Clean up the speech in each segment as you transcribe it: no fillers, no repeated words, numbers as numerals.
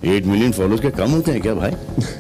8 million followers के कम होते हैं क्या भाई?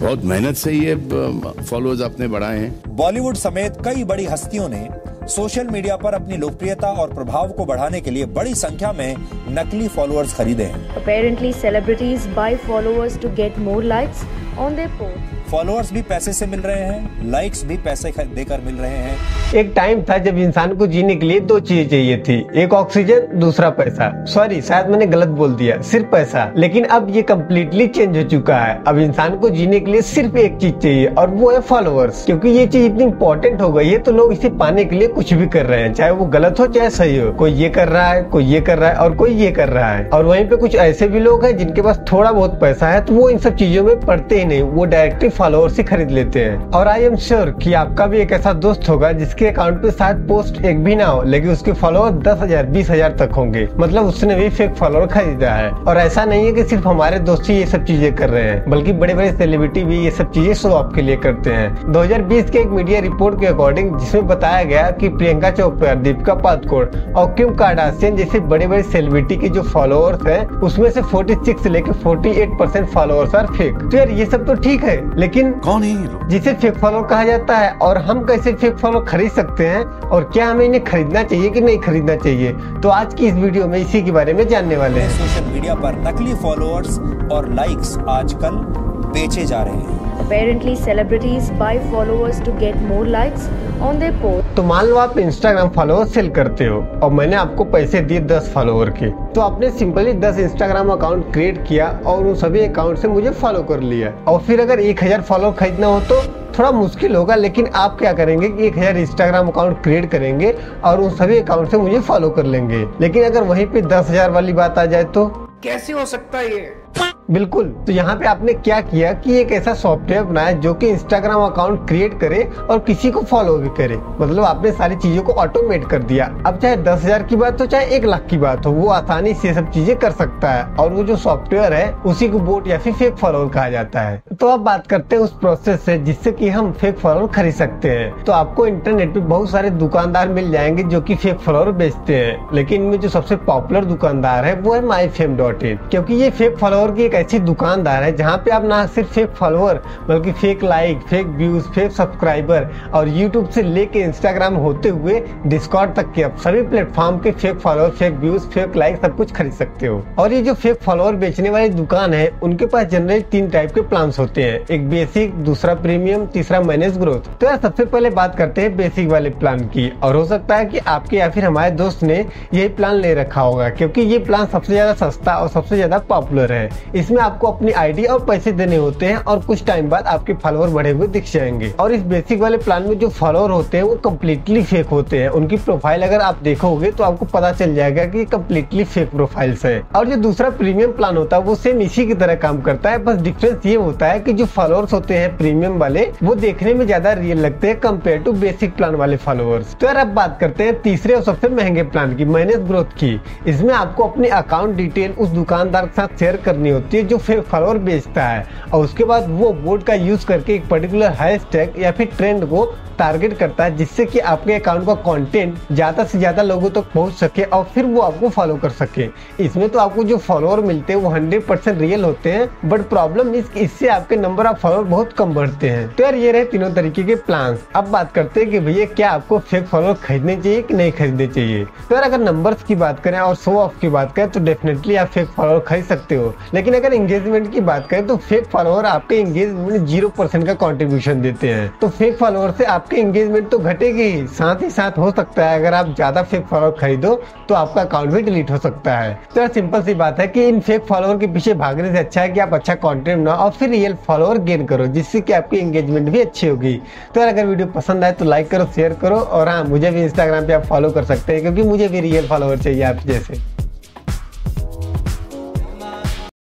बहुत मेहनत से ये फॉलोअर्स आपने बढ़ाए हैं। बॉलीवुड समेत कई बड़ी हस्तियों ने सोशल मीडिया पर अपनी लोकप्रियता और प्रभाव को बढ़ाने के लिए बड़ी संख्या में नकली फॉलोअर्स खरीदे हैं। Apparently, celebrities buy followers to get more likes on their posts. Followers भी पैसे से मिल रहे हैं, लाइक्स भी पैसे देकर मिल रहे हैं। एक टाइम था जब इंसान को जीने के लिए 2 चीजें चाहिए थी, एक ऑक्सीजन, दूसरा पैसा। सॉरी, शायद मैंने गलत बोल दिया, सिर्फ पैसा। लेकिन अब ये कम्प्लीटली चेंज हो चुका है। अब इंसान को जीने के लिए सिर्फ एक चीज चाहिए और वो है फॉलोअर्स। क्योंकि ये चीज इतनी इंपॉर्टेंट हो गई है तो लोग इसे पाने के लिए कुछ भी कर रहे हैं, चाहे वो गलत हो चाहे सही हो। कोई ये कर रहा है, कोई ये कर रहा है और कोई ये कर रहा है। और वहीं पे कुछ ऐसे भी लोग हैं जिनके पास थोड़ा बहुत पैसा है तो वो इन सब चीजों में पड़ते ही नहीं, वो डायरेक्टली फॉलोअर्स ही खरीद लेते हैं। और आई एम श्योर कि आपका भी एक ऐसा दोस्त होगा जिसके अकाउंट पे शायद पोस्ट एक भी ना हो, लेकिन उसके फॉलोअर 10,000 20,000 तक होंगे। मतलब उसने भी फेक फॉलोअर खरीदा है। और ऐसा नहीं है कि सिर्फ हमारे दोस्त ही ये सब चीजें कर रहे हैं, बल्कि बड़े बड़े सेलिब्रिटी भी ये सब चीजें शो ऑफ के लिए करते हैं। 2020 के एक मीडिया रिपोर्ट के अकॉर्डिंग, जिसमें बताया गया कि प्रियंका चोपड़ा, दीपिका पादुकोण और किम कार्दाशियन जैसे बड़े बड़े सेलिब्रिटी के जो फॉलोअर्स हैं उसमें से 46 से लेकर 48% फॉलोअर्स आर फेक। तो यार ये सब तो ठीक है, लेकिन कौन है ये लोग जिसे फेक फॉलोअर कहा जाता है? और हम कैसे फेक फॉलोअर खरीद सकते हैं और क्या हमें इन्हें खरीदना चाहिए कि नहीं खरीदना चाहिए? तो आज की इस वीडियो में इसी के बारे में जानने वाले हैं। सोशल मीडिया पर नकली फॉलोअर्स और लाइक्स आजकल बेचे जा रहे हैं। Apparently, celebrities buy followers to get more likes on their posts. तो मान लो आप इंस्टाग्राम फॉलोअर सेल करते हो और मैंने आपको पैसे दिए 10 फॉलोअर के, तो आपने सिंपली 10 इंस्टाग्राम अकाउंट क्रिएट किया और उन सभी अकाउंट से मुझे फॉलो कर लिया। और फिर अगर 1000 फॉलोअर खरीदना हो तो थोड़ा मुश्किल होगा, लेकिन आप क्या करेंगे कि 1000 इंस्टाग्राम अकाउंट क्रिएट करेंगे और उन सभी अकाउंट से मुझे फॉलो कर लेंगे। लेकिन अगर वहीं पे 10,000 वाली बात आ जाए तो कैसे हो सकता है ये? बिल्कुल। तो यहाँ पे आपने क्या किया कि एक ऐसा सॉफ्टवेयर बनाया जो कि इंस्टाग्राम अकाउंट क्रिएट करे और किसी को फॉलो भी करे। मतलब आपने सारी चीजों को ऑटोमेट कर दिया। अब चाहे 10,000 की बात हो चाहे 1 लाख की बात हो, वो आसानी से सब चीजें कर सकता है। और वो जो सॉफ्टवेयर है उसी को बोट या फिर फेक फॉलोअर कहा जाता है। तो अब बात करते हैं उस प्रोसेस से जिससे कि हम फेक फॉलोअर खरीद सकते हैं। तो आपको इंटरनेट पे बहुत सारे दुकानदार मिल जाएंगे जो कि फेक फॉलोअर बेचते हैं, लेकिन इनमें जो सबसे पॉपुलर दुकानदार है वो है myfame.in। क्योंकि ये फेक फॉलोअर की एक ऐसी दुकानदार है जहाँ पे आप ना सिर्फ फेक फॉलोअर बल्कि fake like, fake views, fake subscriber और यूट्यूब से लेके इंस्टाग्राम होते हुए डिस्कॉर्ड तक के सभी प्लेटफॉर्म के fake follower, fake views, fake like सब कुछ खरीद सकते हो। और ये जो फेक फॉलोअर बेचने वाली दुकान है उनके पास जनरली 3 टाइप के प्लान होते हैं, एक बेसिक, दूसरा प्रीमियम, तीसरा मैनेज ग्रोथ। तो यार सबसे पहले बात करते हैं बेसिक वाले प्लान की। और हो सकता है कि आपके या फिर हमारे दोस्त ने यही प्लान ले रखा होगा, क्योंकि ये प्लान सबसे ज्यादा सस्ता और सबसे ज्यादा पॉपुलर है। इसमें आपको अपनी आईडी और पैसे देने होते हैं और कुछ टाइम बाद आपके फॉलोअर बढ़े हुए दिख जाएंगे। और इस बेसिक वाले प्लान में जो फॉलोअर होते हैं वो कम्प्लीटली फेक होते हैं। उनकी प्रोफाइल अगर आप देखोगे तो आपको पता चल जाएगा कि कम्प्लीटली फेक प्रोफाइल्स है। और जो दूसरा प्रीमियम प्लान होता है वो सेम इसी की तरह काम करता है, बस डिफरेंस ये होता है कि जो फॉलोअर्स होते हैं प्रीमियम वाले वो देखने में ज्यादा रियल लगते हैं कंपेयर टू बेसिक प्लान वाले फॉलोअर्स। तो यार अब बात करते हैं तीसरे और सबसे महंगे प्लान की, मैनेज ग्रोथ की। इसमें आपको अपने अकाउंट डिटेल उस दुकानदार के साथ शेयर करनी होती है जो फेक फॉलोअर बेचता है, और उसके बाद वो बोर्ड का यूज करके एक पर्टिकुलर हैशटैग या फिर ट्रेंड को टारगेट करता है जिससे कि आपके अकाउंट का कंटेंट ज्यादा से ज्यादा लोगों तक पहुंच सके और फिर वो आपको फॉलो कर सके। इसमें तो आपको जो फॉलोअर मिलते हैं वो 100% रियल होते हैं, बट प्रॉब्लम इससे आपके नंबर ऑफ फॉलोअर बहुत कम बढ़ते हैं। तो यार ये रहे तीनों तरीके के प्लान। अब बात करते हैं कि भैया क्या आपको फेक फॉलोअर खरीदने चाहिए कि नहीं खरीदने चाहिए। तो यार अगर नंबर्स की बात करें और शो ऑफ की बात करें तो डेफिनेटली आप फेक फॉलोअर खरीद सकते हो। लेकिन अगर एंगेजमेंट की बात करें तो फेक फॉलोअर आपके एंगेजमेंट में 0% का कॉन्ट्रीब्यूशन देते हैं। तो फेक फॉलोअर से आपके एंगेजमेंट तो घटेगी ही साथ हो सकता है अगर आप ज्यादा फेक फॉलोअर खरीदो तो आपका अकाउंट भी डिलीट हो सकता है। तो यार सिंपल सी बात है कि इन फेक फॉलोअर के पीछे भागने से अच्छा है कि आप अच्छा कंटेंट बनाओ और फिर रियल फॉलोअर गेन करो, जिससे कि आपकी एंगेजमेंट भी अच्छी होगी। तो यार अगर वीडियो पसंद आए तो लाइक करो, शेयर करो और हाँ मुझे भी इंस्टाग्राम पे आप फॉलो कर सकते हैं क्योंकि मुझे भी रियल फॉलोअर चाहिए आप जैसे।